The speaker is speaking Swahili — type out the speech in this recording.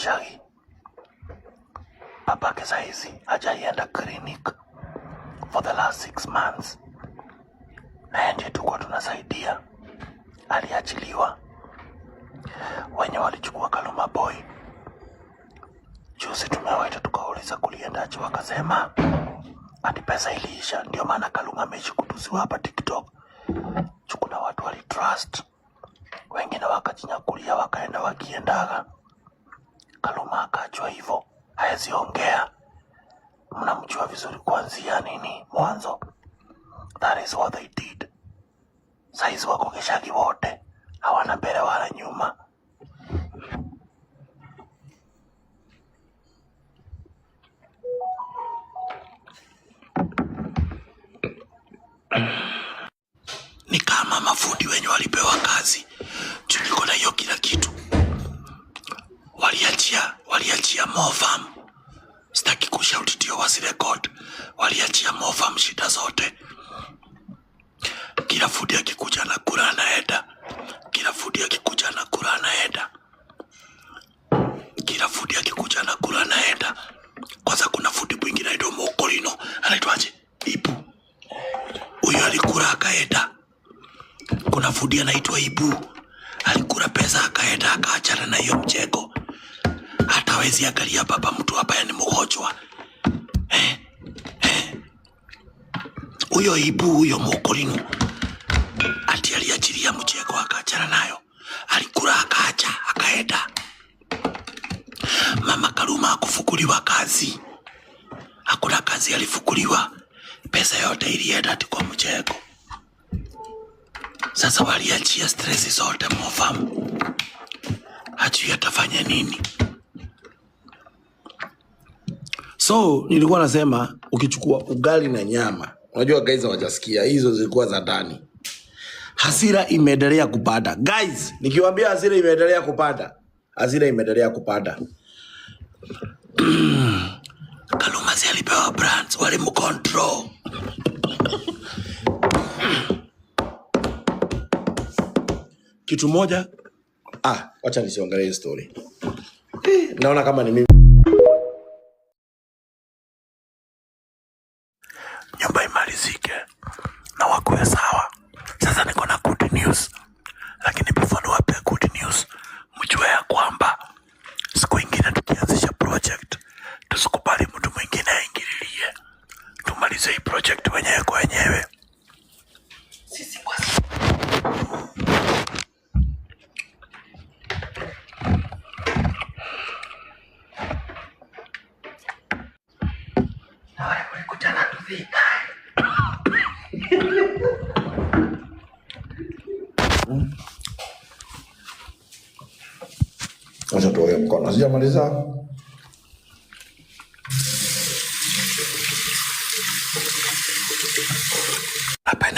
Geshagi. Babake saizi hajaienda clinic for the last 6 months. Na ndiye tulikuwa tunasaidia. Aliachiliwa. Wenye walichukua Kaluma Boy. Juzi tumewaita tukauliza kuliendaje, wakasema ati pesa iliisha, ndio maana Kaluma ameishi kutuziwa hapa TikTok. Kuna watu walitrust, wengine wakajinyakulia wakaenda wakiendaga. Kaluma akajua hivyo haezi ongea. Mnamjua vizuri kuanzia nini mwanzo. That is what they did. Saizi wako Geshagi wote, hawana mbele wala nyuma. Ni kama mafundi wenye walipewa kazi. Tuliko na hiyo kila kitu. Waliachia Mofam. Sitaki kushout ndio wasirecord. Waliachia Mofam shida zote. Kila fundi akikuja na kura anaenda. Kila fundi akikuja na kura anaenda. Kila fundi akikuja na kura anaenda. Kwanza kuna fundi mwingine anaitwa Mokolino. Anaitwaje? Ibu. Huyo alikura akaenda. Kuna fundi anaitwa Ibu. Alikura pesa akaenda akaachana na hiyo mcheko. Hatawezi angalia baba mtu hapa ni mgonjwa. Huyo Ibu, huyo Mokolino ati aliachilia mcheko akaachana nayo. Alikura akaacha akaenda. Mama Kaluma akufukuliwa kazi. Hakuna kazi alifukuliwa. Pesa yote ilienda ati kwa mcheko. Sasa waliachia stress zote Mofam. Hajui atafanya nini. So nilikuwa nasema ukichukua ugali na nyama, unajua guys hawajasikia, hizo zilikuwa za ndani. Hasira imeendelea kupanda. Guys, nikiwaambia hasira imeendelea kupanda. Hasira imeendelea kupanda. Kaluma si alipewa brands, walimcontrol. Kitu moja, wacha nisiongelee story. Naona kama ni mimi. Nyumba imalizike na wakuwe sawa. Sasa niko na good news. Lakini before niwape good news, mjue ya kwamba siku ingine tukianzisha project, tusikubali mtu mwingine aingililie. Tumalize hii project wenyewe kwa wenyewe. Sisi kwa Acha tuwe mkono. Sijamaliza. Hapa